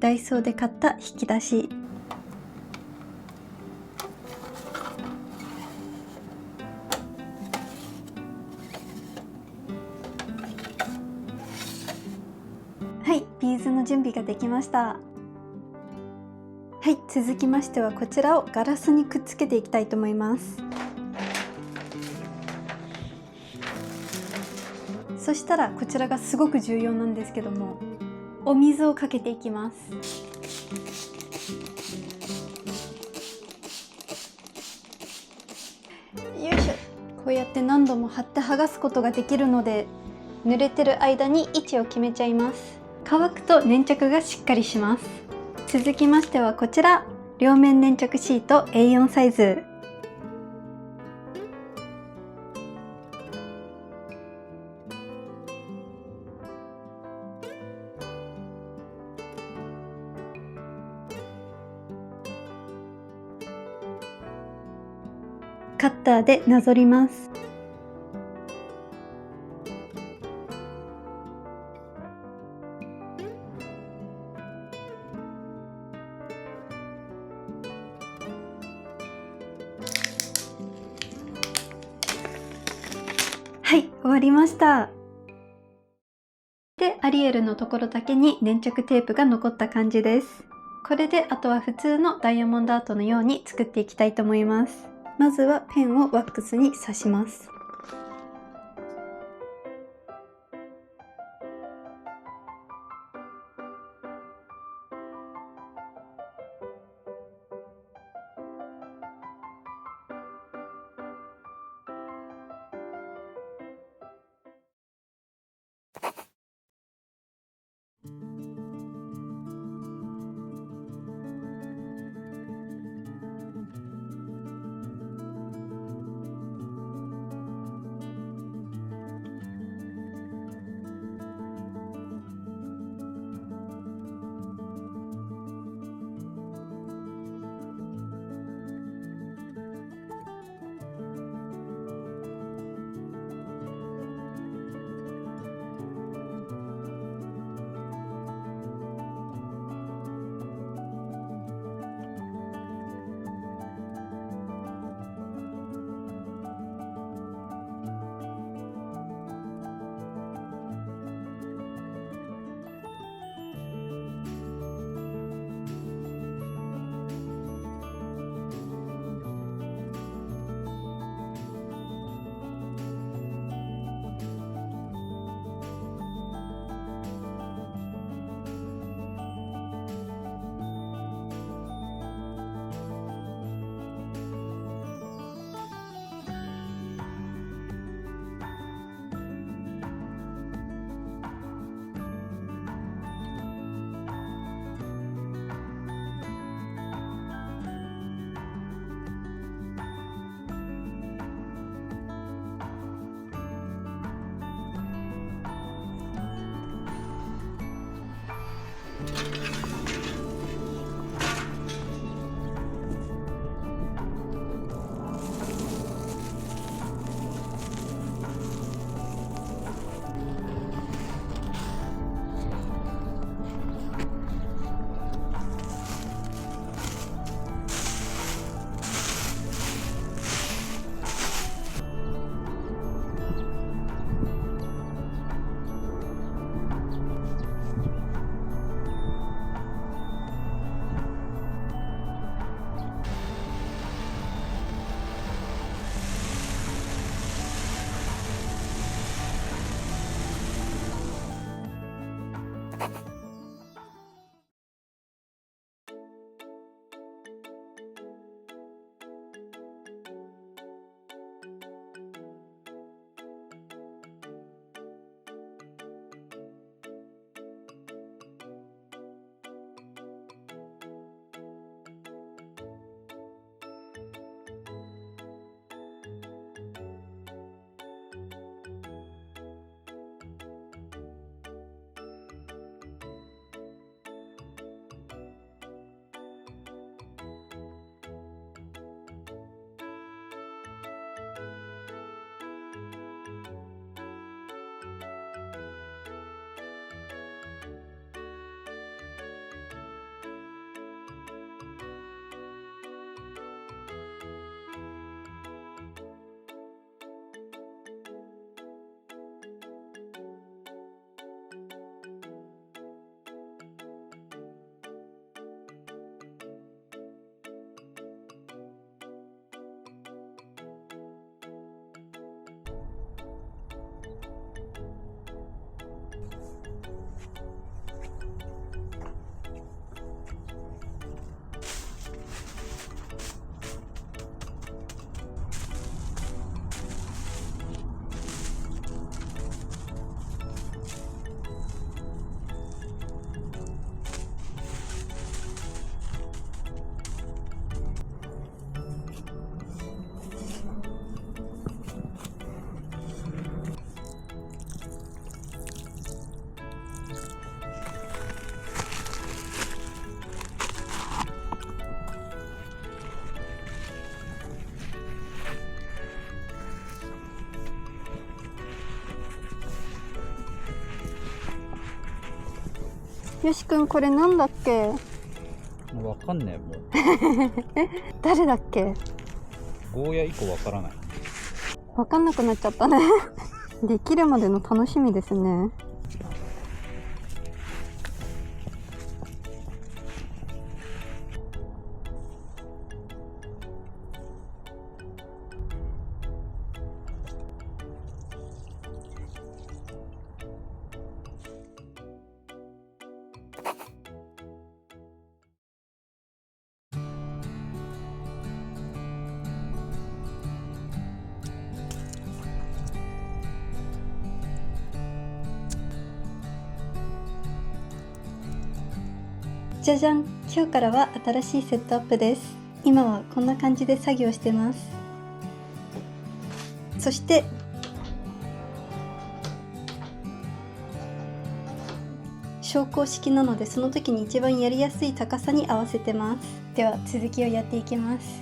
ダイソーで買った引き出し。はい、ビーズの準備ができました。はい、続きましてはこちらをガラスにくっつけていきたいと思います。そしたらこちらがすごく重要なんですけども、お水をかけていきます。よいしょ。こうやって何度も貼って剥がすことができるので、濡れてる間に位置を決めちゃいます。乾くと粘着がしっかりします。続きましてはこちら、両面粘着シート A4 サイズ。カッターでなぞります。はい、終わりました。で、アリエルのところだけに粘着テープが残った感じです。これであとは普通のダイヤモンドアートのように作っていきたいと思います。まずはペンをワックスに刺します。よしくん、これなんだっけ？もうわかんねえ、もう。誰だっけ？ゴーヤ以降わからない。わかんなくなっちゃったね。できるまでの楽しみですね。じゃじゃん、今日からは新しいセットアップです。今はこんな感じで作業してます。そして昇降式なので、その時に一番やりやすい高さに合わせてます。では続きをやっていきます。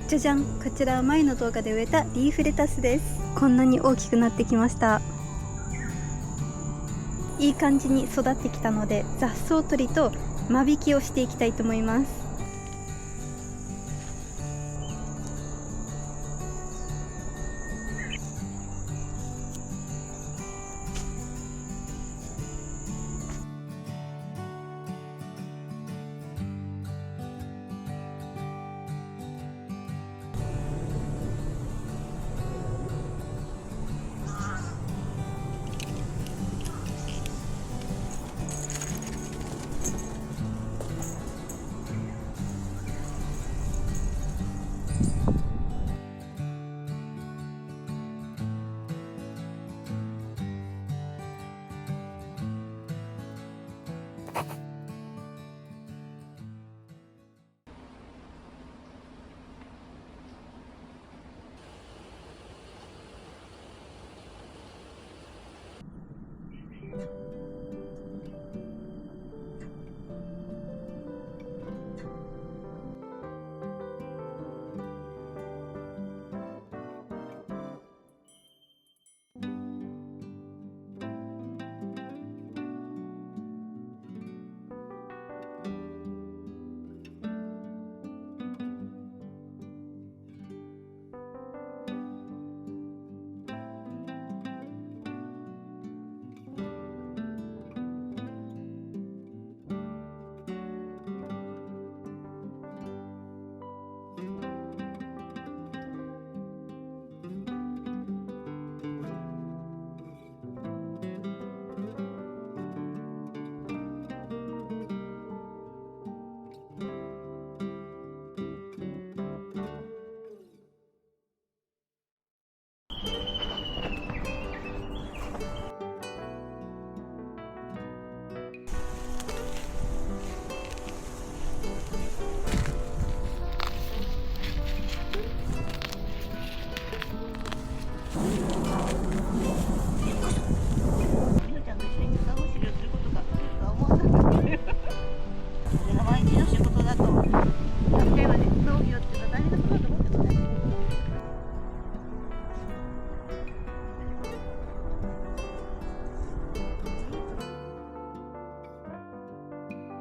じゃじゃん、こちらは前の動画で植えたリーフレタスです。こんなに大きくなってきました。いい感じに育ってきたので、雑草取りと間引きをしていきたいと思います。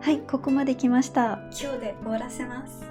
はい、ここまで来ました。今日で終わらせます。